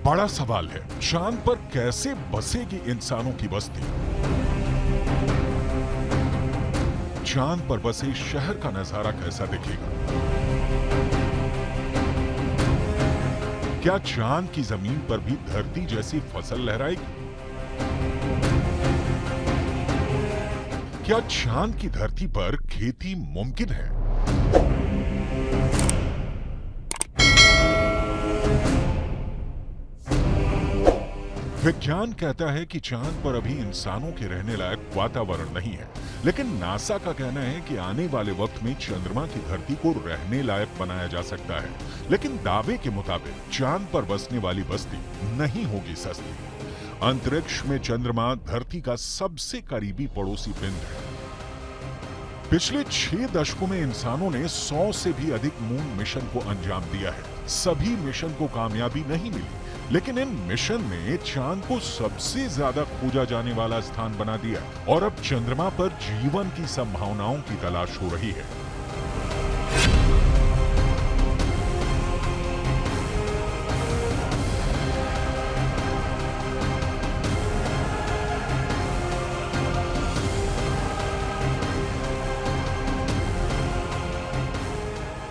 बड़ा सवाल है, चांद पर कैसे बसेगी इंसानों की बस्ती? चांद पर बसे शहर का नजारा कैसा दिखेगा? क्या चांद की जमीन पर भी धरती जैसी फसल लहराएगी? क्या चांद की धरती पर खेती मुमकिन है? विज्ञान कहता है कि चांद पर अभी इंसानों के रहने लायक वातावरण नहीं है, लेकिन नासा का कहना है कि आने वाले वक्त में चंद्रमा की धरती को रहने लायक बनाया जा सकता है। लेकिन दावे के मुताबिक चांद पर बसने वाली बस्ती नहीं होगी सस्ती। अंतरिक्ष में चंद्रमा धरती का सबसे करीबी पड़ोसी पिंड है। पिछले 6 दशकों में इंसानों ने 100 से भी अधिक मून मिशन को अंजाम दिया है। सभी मिशन को कामयाबी नहीं मिली, लेकिन इन मिशन ने चांद को सबसे ज्यादा खोजा जाने वाला स्थान बना दिया और अब चंद्रमा पर जीवन की संभावनाओं की तलाश हो रही है।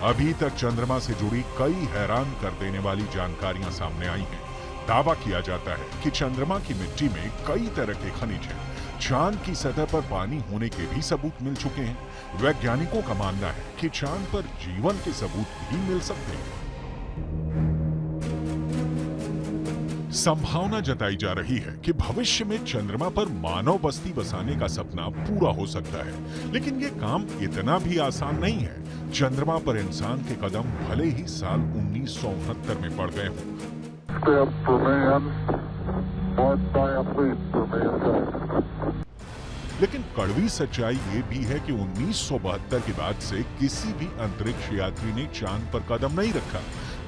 अभी तक चंद्रमा से जुड़ी कई हैरान कर देने वाली जानकारियां सामने आई हैं। दावा किया जाता है कि चंद्रमा की मिट्टी में कई तरह के खनिज हैं। चांद की सतह पर पानी होने के भी सबूत मिल चुके हैं। वैज्ञानिकों का मानना है कि चांद पर जीवन के सबूत भी मिल सकते हैं। संभावना जताई जा रही है कि भविष्य में चंद्रमा पर मानव बस्ती बसाने का सपना पूरा हो सकता है, लेकिन ये काम इतना भी आसान नहीं है। चंद्रमा पर इंसान के कदम भले ही साल 1969 में पड़ गए हों, लेकिन कड़वी सच्चाई ये भी है कि 1972 के बाद से किसी भी अंतरिक्ष यात्री ने चांद पर कदम नहीं रखा।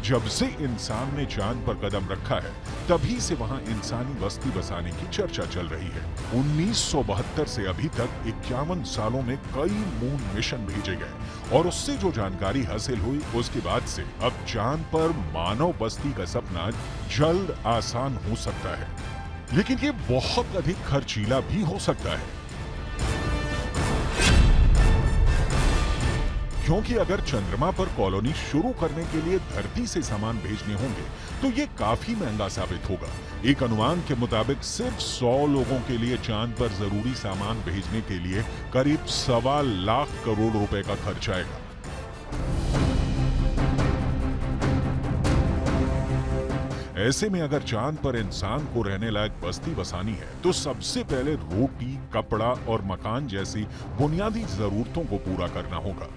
जब से इंसान ने चांद पर कदम रखा है, तभी से वहां इंसानी बस्ती बसाने की चर्चा चल रही है। 1972 से अभी तक 51 सालों में कई मून मिशन भेजे गए और उससे जो जानकारी हासिल हुई, उसके बाद से अब चांद पर मानव बस्ती का सपना जल्द आसान हो सकता है, लेकिन ये बहुत अधिक खर्चीला भी हो सकता है। क्योंकि अगर चंद्रमा पर कॉलोनी शुरू करने के लिए धरती से सामान भेजने होंगे तो ये काफी महंगा साबित होगा। एक अनुमान के मुताबिक सिर्फ 100 लोगों के लिए चांद पर जरूरी सामान भेजने के लिए करीब 1.25 लाख करोड़ रुपए का खर्च आएगा। ऐसे में अगर चांद पर इंसान को रहने लायक बस्ती बसानी है तो सबसे पहले रोटी, कपड़ा और मकान जैसी बुनियादी जरूरतों को पूरा करना होगा,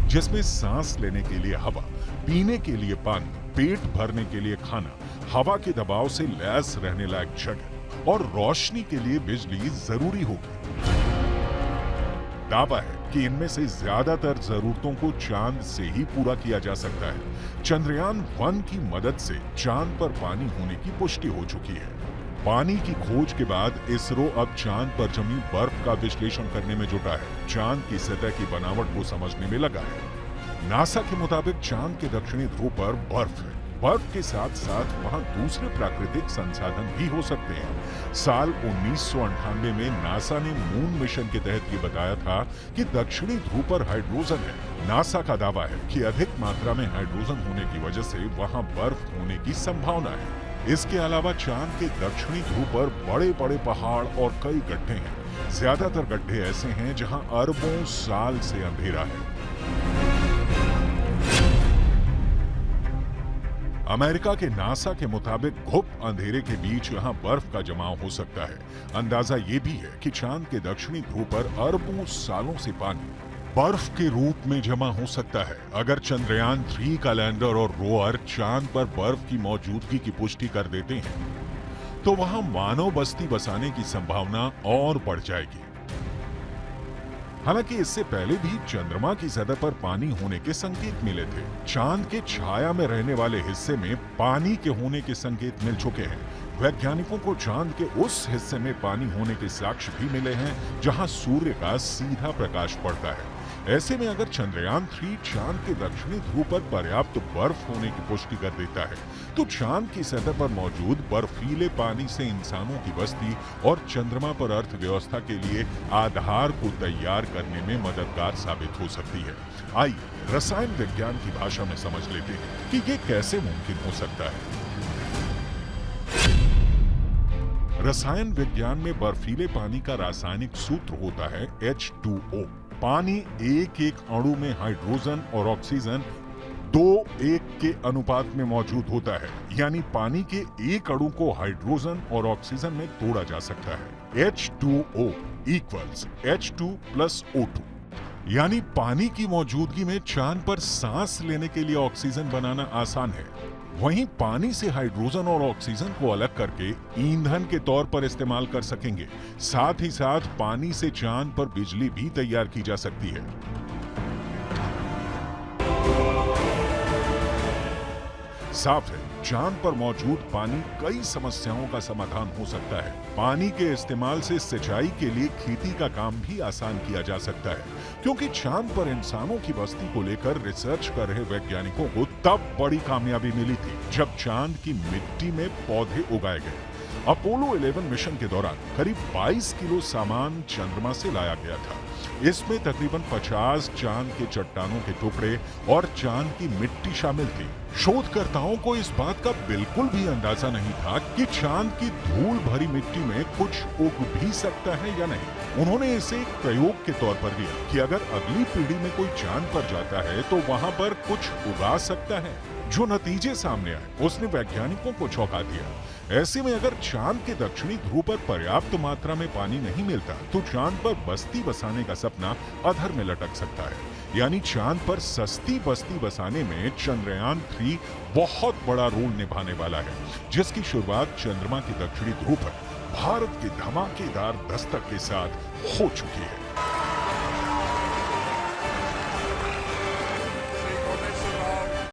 जिसमें सांस लेने के लिए हवा, पीने के लिए पानी, पेट भरने के लिए खाना, हवा के दबाव से लैस रहने लायक जगह और रोशनी के लिए बिजली जरूरी होगी। दावा है कि इनमें से ज्यादातर जरूरतों को चांद से ही पूरा किया जा सकता है। चंद्रयान 1 की मदद से चांद पर पानी होने की पुष्टि हो चुकी है। पानी की खोज के बाद इसरो अब चांद पर जमी बर्फ का विश्लेषण करने में जुटा है। चांद की सतह की बनावट को समझने में लगा है। नासा के मुताबिक चांद के दक्षिणी ध्रुव पर बर्फ है। बर्फ के साथ साथ वहां दूसरे प्राकृतिक संसाधन भी हो सकते हैं। साल 1998 में नासा ने मून मिशन के तहत ये बताया था कि दक्षिणी ध्रुव पर हाइड्रोजन है। नासा का दावा है कि अधिक मात्रा में हाइड्रोजन होने की वजह से वहां बर्फ होने की संभावना है। इसके अलावा चांद के दक्षिणी ध्रुव पर बड़े बड़े पहाड़ और कई गड्ढे हैं। ज्यादातर गड्ढे ऐसे हैं जहां अरबों साल से अंधेरा है। अमेरिका के नासा के मुताबिक घुप अंधेरे के बीच यहां बर्फ का जमाव हो सकता है। अंदाजा ये भी है कि चांद के दक्षिणी ध्रुव पर अरबों सालों से पानी बर्फ के रूप में जमा हो सकता है। अगर चंद्रयान 3 का लैंडर और रोवर चांद पर बर्फ की मौजूदगी की पुष्टि कर देते हैं तो वहां मानव बस्ती बसाने की संभावना और बढ़ जाएगी। हालांकि इससे पहले भी चंद्रमा की सतह पर पानी होने के संकेत मिले थे। चांद के छाया में रहने वाले हिस्से में पानी के होने के संकेत मिल चुके हैं। वैज्ञानिकों को चांद के उस हिस्से में पानी होने के साक्ष्य भी मिले हैं जहां सूर्य का सीधा प्रकाश पड़ता है। ऐसे में अगर चंद्रयान 3 चांद के दक्षिणी ध्रुव पर पर्याप्त बर्फ होने की पुष्टि कर देता है, तो चांद की सतह पर मौजूद बर्फीले पानी से इंसानों की बस्ती और चंद्रमा पर अर्थव्यवस्था के लिए आधार को तैयार करने में मददगार साबित हो सकती है। आइए रसायन विज्ञान की भाषा में समझ लेते हैं कि ये कैसे मुमकिन हो सकता है। रसायन विज्ञान में बर्फीले पानी का रासायनिक सूत्र होता है H2O। पानी एक एक अणु में हाइड्रोजन और ऑक्सीजन 2:1 के अनुपात में मौजूद होता है, यानी पानी के एक अणु को हाइड्रोजन और ऑक्सीजन में तोड़ा जा सकता है। H2O equals H2 plus O2, यानी पानी की मौजूदगी में चांद पर सांस लेने के लिए ऑक्सीजन बनाना आसान है। वहीं पानी से हाइड्रोजन और ऑक्सीजन को अलग करके ईंधन के तौर पर इस्तेमाल कर सकेंगे। साथ ही साथ पानी से चांद पर बिजली भी तैयार की जा सकती है। साफ है, चांद पर मौजूद पानी कई समस्याओं का समाधान हो सकता है। पानी के इस्तेमाल से सिंचाई के लिए खेती का काम भी आसान किया जा सकता है, क्योंकि चांद पर इंसानों की बस्ती को लेकर रिसर्च कर रहे वैज्ञानिकों को तब बड़ी कामयाबी मिली थी जब चांद की मिट्टी में पौधे उगाए गए। अपोलो 11 मिशन के दौरान करीब 22 किलो सामान चंद्रमा से लाया गया था। इसमें तकरीबन 50 चांद के चट्टानों के टुकड़े और चांद की मिट्टी शामिल थी। शोधकर्ताओं को इस बात का बिल्कुल भी अंदाजा नहीं था कि चांद की धूल भरी मिट्टी में कुछ उग भी सकता है या नहीं। उन्होंने इसे एक प्रयोग के तौर पर लिया कि अगर अगली पीढ़ी में कोई चांद पर जाता है तो वहां पर कुछ उगा सकता है। जो नतीजे सामने आए उसने वैज्ञानिकों को चौंका दिया। ऐसे में अगर चांद के दक्षिणी ध्रुव पर पर्याप्त मात्रा में पानी नहीं मिलता तो चांद पर बस्ती बसाने का सपना अधर में लटक सकता है। यानी चांद पर सस्ती बस्ती बसाने में चंद्रयान 3 बहुत बड़ा रोल निभाने वाला है, जिसकी शुरुआत चंद्रमा के दक्षिणी ध्रुव पर भारत के धमाकेदार दस्तक के साथ हो चुकी है।